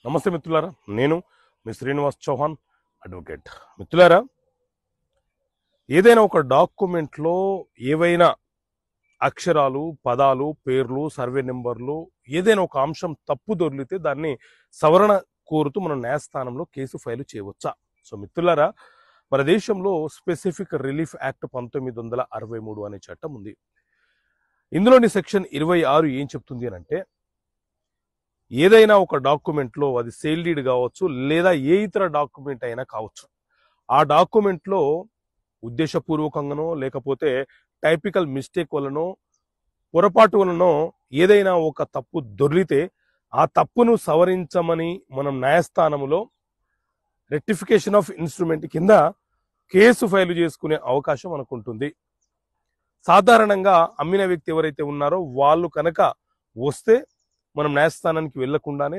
నమస్తే మిత్రులారా, నేను మీ శ్రీనివాస్ చౌహాన్ అడ్వకేట్. మిత్రులారా, ఏదైనా ఒక డాక్యుమెంట్లో ఏవైనా అక్షరాలు, పదాలు, పేర్లు, సర్వే నెంబర్లు ఏదైనా ఒక అంశం తప్పు దొర్లితే దాన్ని సవరణ కోరుతూ మనం న్యాయస్థానంలో కేసు ఫైలు చేయవచ్చా? సో మిత్రులారా, మన దేశంలో స్పెసిఫిక్ రిలీఫ్ యాక్ట్ 1963 అనే చట్టం ఉంది. ఇందులోని సెక్షన్ 26 ఏం చెప్తుంది అని అంటే, ఏదైనా ఒక డాక్యుమెంట్లో అది సేల్ డీడ్ కావచ్చు లేదా ఏ ఇతర డాక్యుమెంట్ అయినా కావచ్చు, ఆ డాక్యుమెంట్లో ఉద్దేశపూర్వకంగానో లేకపోతే టైపికల్ మిస్టేక్ వలనో పొరపాటు వలనో ఏదైనా ఒక తప్పు దొర్లితే ఆ తప్పును సవరించమని మనం న్యాయస్థానంలో రెక్టిఫికేషన్ ఆఫ్ ఇన్స్ట్రుమెంట్ కింద కేసు ఫైలు చేసుకునే అవకాశం మనకు ఉంటుంది. సాధారణంగా అమ్మిన వ్యక్తి ఎవరైతే ఉన్నారో వాళ్ళు కనుక వస్తే మనం న్యాయస్థానానికి వెళ్లకుండానే